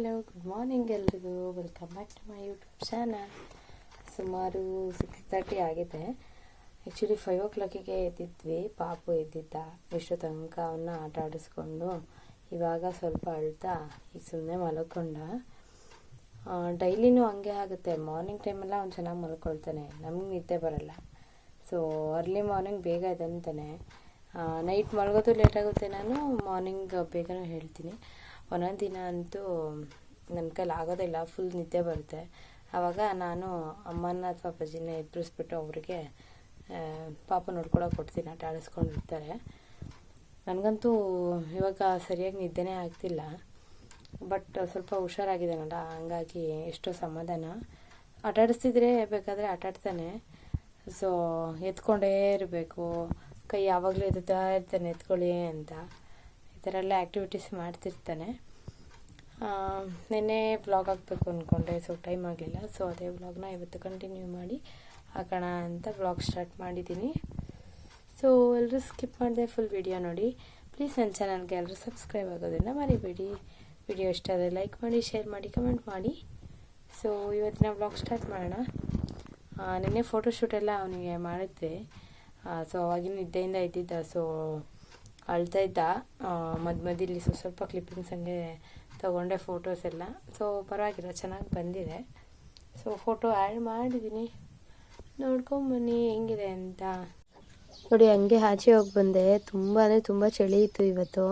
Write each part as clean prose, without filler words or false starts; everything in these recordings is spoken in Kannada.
ಹಲೋ, ಗುಡ್ ಮಾರ್ನಿಂಗ್ ಎಲ್ರಿಗೂ. Welcome back to my YouTube channel. ಸುಮಾರು 6:30 ಆಗಿದೆ. ಆ್ಯಕ್ಚುಲಿ 5 o'clock ಎದ್ದಿದ್ವಿ. ಪಾಪು ಎದ್ದಿದ್ದ. ಎಷ್ಟು ತನಕ ಅವನ್ನ ಆಟ ಆಡಿಸ್ಕೊಂಡು ಇವಾಗ ಸ್ವಲ್ಪ ಅಳ್ತಾ ಈಗ ಸುಮ್ಮನೆ ಮಲ್ಕೊಂಡ. ಡೈಲಿನೂ ಹಂಗೆ ಆಗುತ್ತೆ. ಮಾರ್ನಿಂಗ್ ಟೈಮೆಲ್ಲ ಅವ್ನು ಚೆನ್ನಾಗಿ ಮಲ್ಕೊಳ್ತಾನೆ, ನಮಗೆ ನಿದ್ದೆ ಬರಲ್ಲ. ಸೊ ಅರ್ಲಿ ಮಾರ್ನಿಂಗ್ ಬೇಗ ಎದ್ದಂತಾನೆ. ನೈಟ್ ಮಲಗೋದು ಲೇಟಾಗುತ್ತೆ. ನಾನು ಮಾರ್ನಿಂಗ್ ಬೇಗನೂ ಹೇಳ್ತೀನಿ. ಒಂದೊಂದು ದಿನ ಅಂತೂ ನನ್ನ ಕೈಲಿ ಆಗೋದಿಲ್ಲ, ಫುಲ್ ನಿದ್ದೆ ಬರುತ್ತೆ. ಆವಾಗ ನಾನು ಅಮ್ಮನ ಅಥವಾ ಅಪ್ಪಾಜಿನ ಎಬ್ಬರಿಸ್ಬಿಟ್ಟು ಅವರಿಗೆ ಪಾಪ ನೋಡ್ಕೊಳಕ್ಕೆ ಕೊಡ್ತೀನಿ. ಆಟ ಆಡಿಸ್ಕೊಂಡಿರ್ತಾರೆ. ನನಗಂತೂ ಇವಾಗ ಸರಿಯಾಗಿ ನಿದ್ದೆನೇ ಆಗ್ತಿಲ್ಲ. ಬಟ್ ಸ್ವಲ್ಪ ಹುಷಾರಾಗಿದ್ದಾನಲ್ಲ, ಹಂಗಾಗಿ ಎಷ್ಟೋ ಸಮಾಧಾನ. ಆಟ ಆಡಿಸ್ತಿದ್ರೆ ಬೇಕಾದರೆ ಆಟಾಡ್ತಾನೆ. ಸೊ ಎತ್ಕೊಂಡೇ ಇರಬೇಕು, ಕೈ ಯಾವಾಗಲೂ ಎತ್ತಾ ಇರ್ತಾನೆ ಎತ್ಕೊಳ್ಳಿ ಅಂತ. ಈ ಥರ ಎಲ್ಲ ಆ್ಯಕ್ಟಿವಿಟೀಸ್ ಮಾಡ್ತಿರ್ತಾನೆ. ನೆನ್ನೆ ವ್ಲಾಗ್ ಹಾಕಬೇಕು ಅಂದ್ಕೊಂಡೆ, ಸೊ ಟೈಮ್ ಆಗಲಿಲ್ಲ. ಸೊ ಅದೇ ವ್ಲಾಗ್ನ ಇವತ್ತು ಕಂಟಿನ್ಯೂ ಮಾಡಿ ಹಾಕೋಣ ಅಂತ ವ್ಲಾಗ್ ಸ್ಟಾರ್ಟ್ ಮಾಡಿದ್ದೀನಿ. ಸೊ ಎಲ್ಲರೂ ಸ್ಕಿಪ್ ಮಾಡಿದೆ ಫುಲ್ ವಿಡಿಯೋ ನೋಡಿ. ಪ್ಲೀಸ್ ನನ್ನ ಚಾನಲ್ಗೆ ಎಲ್ಲರೂ ಸಬ್ಸ್ಕ್ರೈಬ್ ಆಗೋದನ್ನು ಮರಿಬೇಡಿ. ವಿಡಿಯೋ ಇಷ್ಟ ಆದರೆ ಲೈಕ್ ಮಾಡಿ, ಶೇರ್ ಮಾಡಿ, ಕಮೆಂಟ್ ಮಾಡಿ. ಸೊ ಇವತ್ತಿನ ವ್ಲಾಗ್ ಸ್ಟಾರ್ಟ್ ಮಾಡೋಣ. ನಿನ್ನೆ ಫೋಟೋಶೂಟ್ ಎಲ್ಲ ಅವನಿಗೆ ಮಾಡಿದ್ವಿ. ಸೊ ಅವಾಗಿನ ನಿದ್ದೆಯಿಂದ ಇದ್ದಿದ್ದ. ಸೊ ಅಳ್ತಾ ಇದ್ದ. ಮಧ್ಯದಲ್ಲಿ ಸ್ವಲ್ಪ ಕ್ಲಿಪ್ಪಿಂಗ್ಸ್ ಹಂಗೆ ತೊಗೊಂಡೆ ಫೋಟೋಸ್ ಎಲ್ಲ. ಸೊ ಪರವಾಗಿಲ್ಲ, ಚೆನ್ನಾಗಿ ಬಂದಿದೆ. ಸೊ ಫೋಟೋ ಆ್ಯಡ್ ಮಾಡಿದ್ದೀನಿ, ನೋಡ್ಕೊಂಬನ್ನಿ ಹೆಂಗಿದೆ ಅಂತ. ನೋಡಿ, ಹಂಗೆ ಆಚೆ ಹೋಗಿ ಬಂದೆ. ತುಂಬ ಅಂದರೆ ತುಂಬ ಚಳಿ ಇತ್ತು ಇವತ್ತು.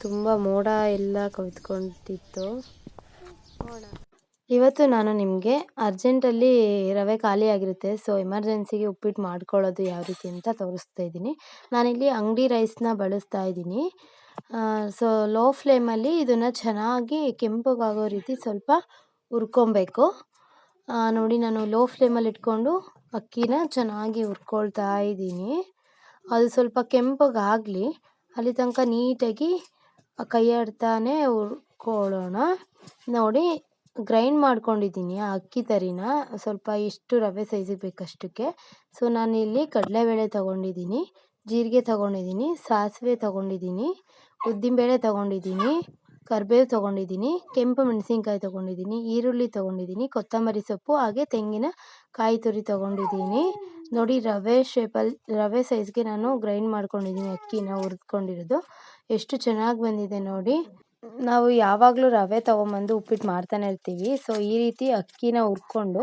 ತುಂಬ ಮೋಡ ಎಲ್ಲ ಕವಿತ್ಕೊಂಡಿತ್ತು. ಇವತ್ತು ನಾನು ನಿಮಗೆ ಅರ್ಜೆಂಟಲ್ಲಿ ರವೆ ಖಾಲಿ ಆಗಿರುತ್ತೆ. ಸೊ ಎಮರ್ಜೆನ್ಸಿಗೆ ಉಪ್ಪಿಟ್ಟು ಮಾಡ್ಕೊಳ್ಳೋದು ಯಾವ ರೀತಿ ಅಂತ ತೋರಿಸ್ತಾ ಇದ್ದೀನಿ. ನಾನಿಲ್ಲಿ ಅಂಗಡಿ ರೈಸ್ನ ಬಳಸ್ತಾ ಇದ್ದೀನಿ. ಸೊ ಲೋ ಫ್ಲೇಮಲ್ಲಿ ಇದನ್ನು ಚೆನ್ನಾಗಿ ಕೆಂಪಗಾಗೋ ರೀತಿ ಸ್ವಲ್ಪ ಹುರ್ಕೊಬೇಕು. ನೋಡಿ, ನಾನು ಲೋ ಫ್ಲೇಮಲ್ಲಿ ಇಟ್ಕೊಂಡು ಅಕ್ಕಿನ ಚೆನ್ನಾಗಿ ಹುರ್ಕೊಳ್ತಾ ಇದ್ದೀನಿ. ಅದು ಸ್ವಲ್ಪ ಕೆಂಪಗಾಗಲಿ, ಅಲ್ಲಿ ತನಕ ನೀಟಾಗಿ ಕೈ ಆಡ್ತಾನೆ ಹುರ್ಕೊಳ್ಳೋಣ. ನೋಡಿ, ಗ್ರೈಂಡ್ ಮಾಡ್ಕೊಂಡಿದ್ದೀನಿ ಆ ಅಕ್ಕಿ ತರಿನ, ಸ್ವಲ್ಪ ಎಷ್ಟು ರವೆ ಸೈಜಿಗೆ ಬೇಕಷ್ಟಕ್ಕೆ. ಸೊ ನಾನಿಲ್ಲಿ ಕಡಲೆಬೇಳೆ ತೊಗೊಂಡಿದ್ದೀನಿ, ಜೀರಿಗೆ ತೊಗೊಂಡಿದ್ದೀನಿ, ಸಾಸಿವೆ ತೊಗೊಂಡಿದ್ದೀನಿ, ಉದ್ದಿನಬೇಳೆ ತೊಗೊಂಡಿದ್ದೀನಿ, ಕರಿಬೇವು ತೊಗೊಂಡಿದ್ದೀನಿ, ಕೆಂಪು ಮೆಣಸಿನ್ಕಾಯಿ ತೊಗೊಂಡಿದ್ದೀನಿ, ಈರುಳ್ಳಿ ತೊಗೊಂಡಿದ್ದೀನಿ, ಕೊತ್ತಂಬರಿ ಸೊಪ್ಪು, ಹಾಗೆ ತೆಂಗಿನ ಕಾಯಿ ತುರಿ ತೊಗೊಂಡಿದ್ದೀನಿ. ನೋಡಿ, ರವೆ ಸೈಜ್ಗೆ ನಾನು ಗ್ರೈಂಡ್ ಮಾಡ್ಕೊಂಡಿದ್ದೀನಿ. ಅಕ್ಕಿನ ಹುರಿದ್ಕೊಂಡಿರೋದು ಎಷ್ಟು ಚೆನ್ನಾಗಿ ಬಂದಿದೆ ನೋಡಿ. ನಾವು ಯಾವಾಗಲೂ ರವೆ ತೊಗೊಂಬಂದು ಉಪ್ಪಿಟ್ಟು ಮಾಡ್ತಾನೆ ಇರ್ತೀವಿ. ಸೊ ಈ ರೀತಿ ಅಕ್ಕಿನ ಹುರ್ಕೊಂಡು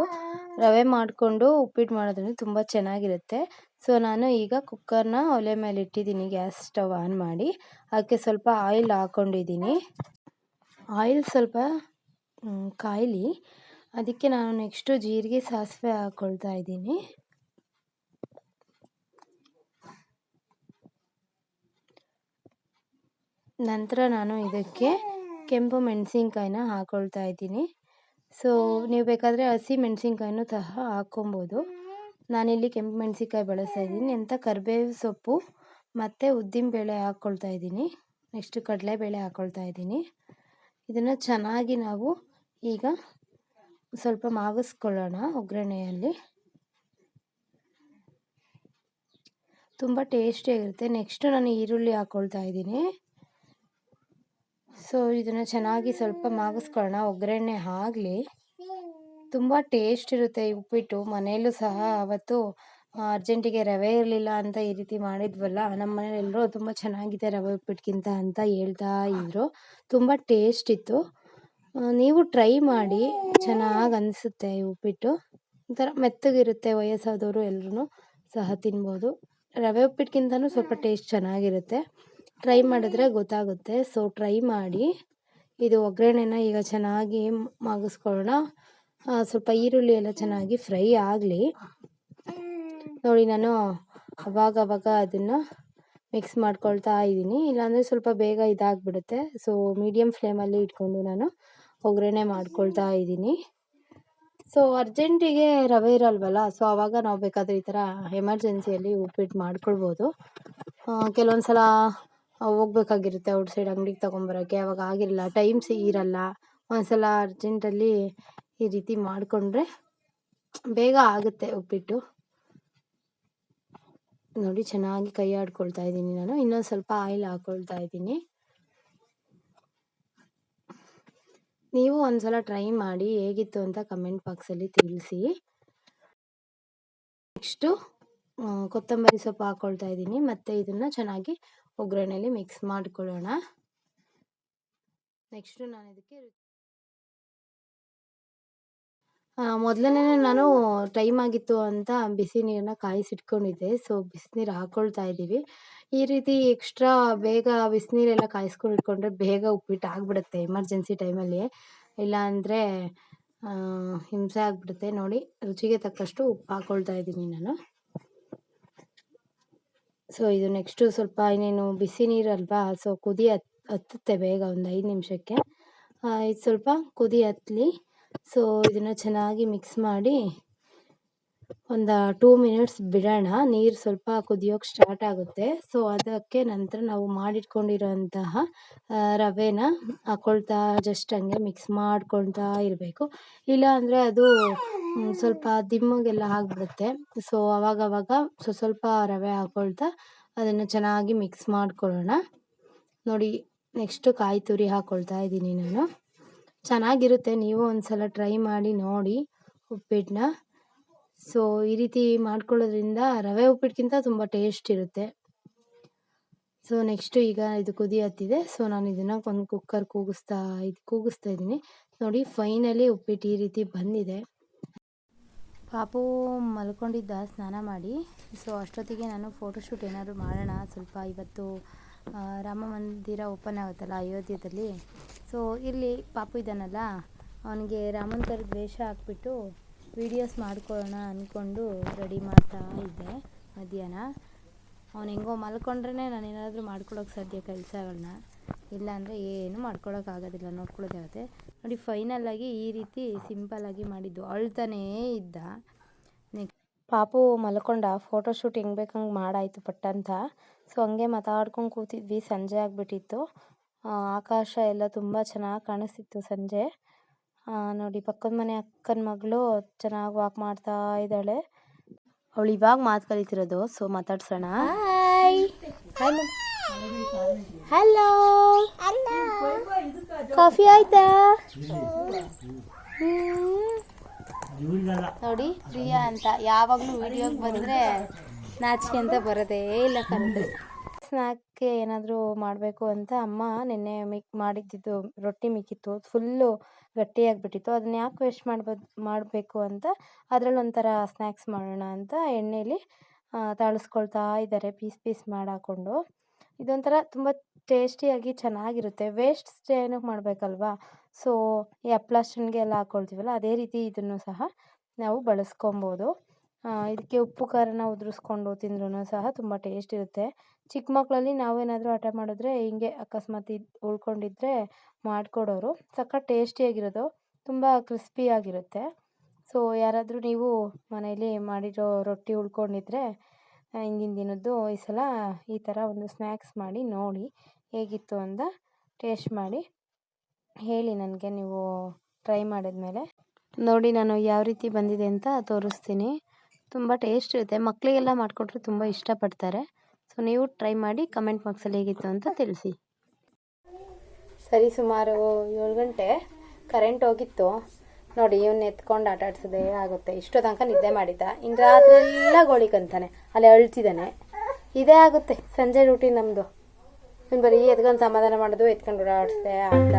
ರವೆ ಮಾಡಿಕೊಂಡು ಉಪ್ಪಿಟ್ಟು ಮಾಡೋದ್ರಿಂದ ತುಂಬ ಚೆನ್ನಾಗಿರುತ್ತೆ. ಸೊ ನಾನು ಈಗ ಕುಕ್ಕರ್ನ ಒಲೆ ಮೇಲೆ ಇಟ್ಟಿದ್ದೀನಿ, ಗ್ಯಾಸ್ ಸ್ಟವ್ ಆನ್ ಮಾಡಿ. ಅದಕ್ಕೆ ಸ್ವಲ್ಪ ಆಯಿಲ್ ಹಾಕ್ಕೊಂಡಿದ್ದೀನಿ. ಆಯಿಲ್ ಸ್ವಲ್ಪ ಕಾಯಲಿ, ಅದಕ್ಕೆ ನಾನು ನೆಕ್ಸ್ಟು ಜೀರಿಗೆ ಸಾಸಿವೆ ಹಾಕ್ಕೊಳ್ತಾ ಇದ್ದೀನಿ. ನಂತರ ನಾನು ಇದಕ್ಕೆ ಕೆಂಪು ಮೆಣಸಿನ್ಕಾಯಿನ ಹಾಕ್ಕೊಳ್ತಾ ಇದ್ದೀನಿ. ಸೊ ನೀವು ಬೇಕಾದರೆ ಹಸಿ ಮೆಣಸಿನ್ಕಾಯಿನೂ ಸಹ ಹಾಕ್ಕೊಬೋದು. ನಾನಿಲ್ಲಿ ಕೆಂಪು ಮೆಣಸಿನ್ಕಾಯಿ ಬಳಸ್ತಾ ಇದ್ದೀನಿ ಅಂತ. ಕರಿಬೇವು ಸೊಪ್ಪು ಮತ್ತು ಉದ್ದಿನಬೇಳೆ ಹಾಕ್ಕೊಳ್ತಾ ಇದ್ದೀನಿ. ನೆಕ್ಸ್ಟು ಕಡಲೆಬೇಳೆ ಹಾಕ್ಕೊಳ್ತಾ ಇದ್ದೀನಿ. ಇದನ್ನು ಚೆನ್ನಾಗಿ ನಾವು ಈಗ ಸ್ವಲ್ಪ ಮಾಗಿಸ್ಕೊಳ್ಳೋಣ ಒಗ್ಗರಣೆಯಲ್ಲಿ. ತುಂಬ ಟೇಸ್ಟಿಯಾಗಿರುತ್ತೆ. ನೆಕ್ಸ್ಟು ನಾನು ಈರುಳ್ಳಿ ಹಾಕ್ಕೊಳ್ತಾ ಇದ್ದೀನಿ. ಸೊ ಇದನ್ನು ಚೆನ್ನಾಗಿ ಸ್ವಲ್ಪ ಮಾಗಿಸ್ಕೊಳ್ಳೋಣ, ಒಗ್ಗರಣೆ ಆಗಲಿ. ತುಂಬ ಟೇಸ್ಟ್ ಇರುತ್ತೆ ಈ ಉಪ್ಪಿಟ್ಟು. ಮನೆಯಲ್ಲೂ ಸಹ ಅವತ್ತು ಅರ್ಜೆಂಟಿಗೆ ರವೆ ಇರಲಿಲ್ಲ ಅಂತ ಈ ರೀತಿ ಮಾಡಿದ್ವಲ್ಲ, ನಮ್ಮ ಮನೇಲಿ ಎಲ್ಲರೂ ತುಂಬ ಚೆನ್ನಾಗಿದೆ ರವೆ ಉಪ್ಪಿಟ್ಟಿಗಿಂತ ಅಂತ ಹೇಳ್ತಾ ಇದ್ರು. ತುಂಬ ಟೇಸ್ಟ್ ಇತ್ತು. ನೀವು ಟ್ರೈ ಮಾಡಿ, ಚೆನ್ನಾಗಿ ಅನಿಸುತ್ತೆ ಈ ಉಪ್ಪಿಟ್ಟು. ಒಂಥರ ಮೆತ್ತಗಿರುತ್ತೆ, ವಯಸ್ಸಾದವರು ಎಲ್ಲರೂ ಸಹ ತಿನ್ಬೋದು. ರವೆ ಉಪ್ಪಿಟ್ಟಿಗಿಂತನೂ ಸ್ವಲ್ಪ ಟೇಸ್ಟ್ ಚೆನ್ನಾಗಿರುತ್ತೆ. ಟ್ರೈ ಮಾಡಿದ್ರೆ ಗೊತ್ತಾಗುತ್ತೆ. ಸೊ ಟ್ರೈ ಮಾಡಿ. ಇದು ಒಗ್ಗರಣೆನ ಈಗ ಚೆನ್ನಾಗಿ ಮಾಗಿಸ್ಕೊಳ್ಳೋಣ. ಸ್ವಲ್ಪ ಈರುಳ್ಳಿ ಎಲ್ಲ ಚೆನ್ನಾಗಿ ಫ್ರೈ ಆಗಲಿ. ನೋಡಿ, ನಾನು ಅವಾಗ ಅದನ್ನು ಮಿಕ್ಸ್ ಮಾಡ್ಕೊಳ್ತಾ ಇದ್ದೀನಿ, ಇಲ್ಲಾಂದರೆ ಸ್ವಲ್ಪ ಬೇಗ ಇದಾಗಿಬಿಡುತ್ತೆ. ಸೊ ಮೀಡಿಯಮ್ ಫ್ಲೇಮಲ್ಲಿ ಇಟ್ಕೊಂಡು ನಾನು ಒಗ್ಗರಣೆ ಮಾಡ್ಕೊಳ್ತಾ ಇದ್ದೀನಿ. ಸೊ ಅರ್ಜೆಂಟಿಗೆ ರವೆ ಇರಲ್ವಲ್ಲ, ಸೊ ಆವಾಗ ನಾವು ಬೇಕಾದರೆ ಈ ಥರ ಎಮರ್ಜೆನ್ಸಿಯಲ್ಲಿ ಉಪ್ಪಿಟ್ಟು ಮಾಡ್ಕೊಳ್ಬೋದು. ಕೆಲವೊಂದು ಸಲ ಹೋಗ್ಬೇಕಾಗಿರುತ್ತೆ ಔಟ್ಸೈಡ್ ಅಂಗಡಿಗೆ ತೊಗೊಂಬರೋಕ್ಕೆ, ಅವಾಗ ಆಗಿರಲ್ಲ, ಟೈಮ್ ಇರಲ್ಲ. ಒಂದ್ಸಲ ಅರ್ಜೆಂಟಲ್ಲಿ ಈ ರೀತಿ ಮಾಡಿಕೊಂಡ್ರೆ ಬೇಗ ಆಗುತ್ತೆ ಉಪ್ಪಿಟ್ಟು. ನೋಡಿ, ಚೆನ್ನಾಗಿ ಕೈ ಆಡ್ಕೊಳ್ತಾ ಇದ್ದೀನಿ ನಾನು. ಇನ್ನೊಂದು ಸ್ವಲ್ಪ ಆಯಿಲ್ ಹಾಕ್ಕೊಳ್ತಾ ಇದ್ದೀನಿ. ನೀವು ಒಂದ್ಸಲ ಟ್ರೈ ಮಾಡಿ ಹೇಗಿತ್ತು ಅಂತ ಕಮೆಂಟ್ ಬಾಕ್ಸಲ್ಲಿ ತಿಳಿಸಿ. ನೆಕ್ಸ್ಟು ಕೊತ್ತಂಬರಿ ಸೊಪ್ಪು ಹಾಕ್ಕೊಳ್ತಾ ಇದ್ದೀನಿ, ಮತ್ತು ಇದನ್ನು ಚೆನ್ನಾಗಿ ಒಗ್ಗರಣೆಯಲ್ಲಿ ಮಿಕ್ಸ್ ಮಾಡ್ಕೊಳ್ಳೋಣ. ನೆಕ್ಸ್ಟು ನಾನು ಇದಕ್ಕೆ ಮೊದಲನೇ ನಾನು ಟೈಮ್ ಆಗಿತ್ತು ಅಂತ ಬಿಸಿ ನೀರನ್ನ ಕಾಯಿಸಿಟ್ಕೊಂಡಿದ್ದೆ. ಸೊ ಬಿಸಿನೀರು ಹಾಕ್ಕೊಳ್ತಾ ಇದ್ದೀವಿ. ಈ ರೀತಿ ಎಕ್ಸ್ಟ್ರಾ ಬೇಗ ಬಿಸಿನೀರೆಲ್ಲ ಕಾಯಿಸ್ಕೊಂಡು ಇಟ್ಕೊಂಡ್ರೆ ಬೇಗ ಉಪ್ಪಿಟ್ಟು ಆಗಿಬಿಡುತ್ತೆ ಎಮರ್ಜೆನ್ಸಿ ಟೈಮಲ್ಲಿ. ಇಲ್ಲ ಅಂದರೆ ಹಿಂಸೆ ಆಗಿಬಿಡುತ್ತೆ. ನೋಡಿ, ರುಚಿಗೆ ತಕ್ಕಷ್ಟು ಉಪ್ಪು ಹಾಕ್ಕೊಳ್ತಾ ಇದ್ದೀನಿ ನಾನು. ಸೊ ಇದು ನೆಕ್ಸ್ಟು ಸ್ವಲ್ಪ ಇನ್ನೇನು ಬಿಸಿ ನೀರಲ್ವಾ, ಸೊ ಕುದಿ ಹತ್ತುತ್ತೆ ಬೇಗ, ಒಂದು 5 ನಿಮಿಷಕ್ಕೆ. ಇದು ಸ್ವಲ್ಪ ಕುದಿ ಹತ್ತಲಿ. ಸೊ ಇದನ್ನು ಚೆನ್ನಾಗಿ ಮಿಕ್ಸ್ ಮಾಡಿ ಒಂದು 2 ಮಿನಿಟ್ಸ್ ಬಿಡೋಣ. ನೀರು ಸ್ವಲ್ಪ ಕುದಿಯೋಕ್ಕೆ ಸ್ಟಾರ್ಟ್ ಆಗುತ್ತೆ. ಸೊ ಅದಕ್ಕೆ ನಂತರ ನಾವು ಮಾಡಿಟ್ಕೊಂಡಿರೋಂತಹ ರವೆನ ಹಾಕ್ಕೊಳ್ತಾ ಜಸ್ಟ್ ಹಂಗೆ ಮಿಕ್ಸ್ ಮಾಡ್ಕೊಳ್ತಾ ಇರಬೇಕು. ಇಲ್ಲ ಅಂದರೆ ಅದು ಸ್ವಲ್ಪ ದಿಮ್ಮಗೆಲ್ಲ ಆಗಿಬಿಡುತ್ತೆ. ಸೊ ಅವಾಗವಾಗ ಸ್ವಲ್ಪ ರವೆ ಹಾಕ್ಕೊಳ್ತಾ ಅದನ್ನು ಚೆನ್ನಾಗಿ ಮಿಕ್ಸ್ ಮಾಡ್ಕೊಳ್ಳೋಣ. ನೋಡಿ, ನೆಕ್ಸ್ಟು ಕಾಯಿ ತುರಿ ಹಾಕ್ಕೊಳ್ತಾ ಇದ್ದೀನಿ ನಾನು. ಚೆನ್ನಾಗಿರುತ್ತೆ, ನೀವು ಒಂದ್ಸಲ ಟ್ರೈ ಮಾಡಿ ನೋಡಿ ಉಪ್ಪಿಟ್ಟನ್ನ. ಸೊ ಈ ರೀತಿ ಮಾಡ್ಕೊಳ್ಳೋದ್ರಿಂದ ರವೆ ಉಪ್ಪಿಟ್ಟಿಗಿಂತ ತುಂಬ ಟೇಸ್ಟ್ ಇರುತ್ತೆ. ಸೊ ನೆಕ್ಸ್ಟು ಈಗ ಇದು ಕುದಿ ಹತ್ತಿದೆ. ಸೊ ನಾನು ಇದನ್ನು ಒಂದು ಕುಕ್ಕರ್ ಕೂಗಿಸ್ತಾ ಇದ್ದೀನಿ. ನೋಡಿ, ಫೈನಲಿ ಉಪ್ಪಿಟ್ಟು ಈ ರೀತಿ ಬಂದಿದೆ. ಪಾಪು ಮಲ್ಕೊಂಡಿದ್ದ ಸ್ನಾನ ಮಾಡಿ. ಸೊ ಅಷ್ಟೊತ್ತಿಗೆ ನಾನು ಫೋಟೋಶೂಟ್ ಏನಾದರೂ ಮಾಡೋಣ ಸ್ವಲ್ಪ. ಇವತ್ತು ರಾಮ ಮಂದಿರ ಓಪನ್ ಆಗುತ್ತಲ್ಲ ಅಯೋಧ್ಯದಲ್ಲಿ. ಸೊ ಇಲ್ಲಿ ಪಾಪು ಇದ್ದಾನಲ್ಲ, ಅವನಿಗೆ ರಾಮನ ಥರದ ವೇಷ ಹಾಕ್ಬಿಟ್ಟು ವೀಡಿಯೋಸ್ ಮಾಡ್ಕೊಳ್ಳೋಣ ಅಂದ್ಕೊಂಡು ರೆಡಿ ಮಾಡ್ತಾ ಇದ್ದೆ ಮಧ್ಯಾಹ್ನ. ಅವ್ನು ಹೆಂಗೋ ಮಲ್ಕೊಂಡ್ರೆ ನಾನು ಏನಾದರೂ ಮಾಡ್ಕೊಳೋಕ್ಕೆ ಸಾಧ್ಯ ಕೆಲಸಗಳನ್ನ. ಇಲ್ಲಾಂದರೆ ಏನು ಮಾಡ್ಕೊಳೋಕ್ಕಾಗೋದಿಲ್ಲ, ನೋಡ್ಕೊಳ್ಳೋದಾಗುತ್ತೆ. ನೋಡಿ, ಫೈನಲ್ಲಾಗಿ ಈ ರೀತಿ ಸಿಂಪಲ್ಲಾಗಿ ಮಾಡಿದ್ದು. ಅಳ್ತಾನೇ ಇದ್ದ. ಪಾಪು ಮಲ್ಕೊಂಡ. ಫೋಟೋಶೂಟ್ ಹೆಂಗೆ ಬೇಕಂಗೆ ಮಾಡಾಯಿತು ಪಟ್ಟಂತ. ಸೊ ಹಂಗೆ ಮಾತಾಡ್ಕೊಂಡು ಕೂತಿದ್ವಿ. ಸಂಜೆ ಆಗಿಬಿಟ್ಟಿತ್ತು. ಆಕಾಶ ಎಲ್ಲ ತುಂಬ ಚೆನ್ನಾಗಿ ಕಾಣಿಸ್ತಿತ್ತು ಸಂಜೆ. ನೋಡಿ, ಪಕ್ಕದ ಮನೆ ಅಕ್ಕನ ಮಗಳು ಚೆನ್ನಾಗಿ ವಾಕ್ ಮಾಡ್ತಾ ಇದ್ದಾಳೆ. ಅವಳು ಇವಾಗ ಮಾತು ಕಲಿತಿರೋದು. ಸೊ ಮಾತಾಡ್ಸೋಣ. ಹಾಯ್, ಹಲೋ, ಕಾಫಿ ಆಯ್ತಾ? ನೋಡಿ, ಪ್ರಿಯಾ ಅಂತ ಯಾವಾಗಲೂ ವಿಡಿಯೋಗೆ ಬಂದರೆ ನಾಚಿಕೆ ಅಂತ ಬರೋದೇ ಇಲ್ಲ ಕರೆದು. ಸ್ನ್ಯಾಕ್ಗೆ ಏನಾದರೂ ಮಾಡಬೇಕು ಅಂತ ಅಮ್ಮ ನಿನ್ನೆ ಮಾಡಿದ್ದಿದ್ದು ರೊಟ್ಟಿ ಮಿಕ್ಕಿತ್ತು. ಫುಲ್ಲು ಗಟ್ಟಿಯಾಗಿಬಿಟ್ಟಿತ್ತು. ಅದನ್ನ ಯಾಕೆ ವೇಸ್ಟ್ ಮಾಡಬೇಕು ಅಂತ ಅದರಲ್ಲಿ ಒಂಥರ ಸ್ನ್ಯಾಕ್ಸ್ ಮಾಡೋಣ ಅಂತ ಎಣ್ಣೆಯಲ್ಲಿ ತಾಳಿಸ್ಕೊಳ್ತಾ ಇದ್ದಾರೆ, ಪೀಸ್ ಮಾಡಿ ಹಾಕ್ಕೊಂಡು. ಇದೊಂಥರ ತುಂಬ ಟೇಸ್ಟಿಯಾಗಿ ಚೆನ್ನಾಗಿರುತ್ತೆ. ವೇಸ್ಟ್ ಏನಕ್ಕೆ ಮಾಡಬೇಕಲ್ವಾ? ಸೊ ಈ ಹಪ್ಳ ಸ್ಟ್ಯಾಂಡ್ಗೆ ಎಲ್ಲ ಹಾಕ್ಕೊಳ್ತೀವಲ್ಲ, ಅದೇ ರೀತಿ ಇದನ್ನು ಸಹ ನಾವು ಬಳಸ್ಕೊಬೋದು. ಇದಕ್ಕೆ ಉಪ್ಪು ಖಾರನ ಉದುರಿಸ್ಕೊಂಡು ತಿಂದ್ರೂ ಸಹ ತುಂಬ ಟೇಸ್ಟ್ ಇರುತ್ತೆ. ಚಿಕ್ಕ ಮಕ್ಕಳಲ್ಲಿ ನಾವೇನಾದರೂ ಹಠ ಮಾಡಿದ್ರೆ ಹಿಂಗೆ ಅಕಸ್ಮಾತ್ ಉಳ್ಕೊಂಡಿದ್ರೆ ಮಾಡಿಕೊಡೋರು. ಸಖತ್ ಟೇಸ್ಟಿಯಾಗಿರೋದು, ತುಂಬ ಕ್ರಿಸ್ಪಿಯಾಗಿರುತ್ತೆ. ಸೊ ಯಾರಾದರೂ ನೀವು ಮನೇಲಿ ಮಾಡಿರೋ ರೊಟ್ಟಿ ಉಳ್ಕೊಂಡಿದ್ರೆ ಹಿಂದಿನ ದಿನದ್ದು ಈ ಸಲ ಈ ಥರ ಒಂದು ಸ್ನ್ಯಾಕ್ಸ್ ಮಾಡಿ ನೋಡಿ ಹೇಗಿತ್ತು ಅಂತ ಟೇಸ್ಟ್ ಮಾಡಿ ಹೇಳಿ ನನಗೆ, ನೀವು ಟ್ರೈ ಮಾಡಿದ್ಮೇಲೆ. ನೋಡಿ, ನಾನು ಯಾವ ರೀತಿ ಬಂದಿದೆ ಅಂತ ತೋರಿಸ್ತೀನಿ. ತುಂಬ ಟೇಸ್ಟ್ ಇರುತ್ತೆ. ಮಕ್ಕಳಿಗೆಲ್ಲ ಮಾಡಿಕೊಟ್ರೆ ತುಂಬ ಇಷ್ಟಪಡ್ತಾರೆ. ಸೊ ನೀವು ಟ್ರೈ ಮಾಡಿ ಕಮೆಂಟ್ ಬಾಕ್ಸಲ್ಲಿ ಹೇಗಿತ್ತು ಅಂತ ತಿಳಿಸಿ. ಸರಿ, ಸುಮಾರು 7 ಗಂಟೆ ಕರೆಂಟ್ ಹೋಗಿತ್ತು. ನೋಡಿ, ಇವನ್ನ ಎತ್ಕೊಂಡು ಆಟ ಆಡ್ಸೋದೇ ಆಗುತ್ತೆ. ಇಷ್ಟೋ ತನಕ ನಿದ್ದೆ ಮಾಡಿದ್ದ. ಇನ್ನು ರಾತ್ರಿ ಎಲ್ಲ ಗೋಳಿಕಂತಾನೆ, ಅಲ್ಲಿ ಅಳ್ತಿದ್ದಾನೆ. ಇದೇ ಆಗುತ್ತೆ ಸಂಜೆ ರೂಟೀನ್ ನಮ್ಮದು. ಇನ್ನು ಬರೀ ಎತ್ಕೊಂಡು ಸಮಾಧಾನ ಮಾಡೋದು, ಎತ್ಕೊಂಡು ಓಡಾಡಿಸ್ದೆ ಆಟ.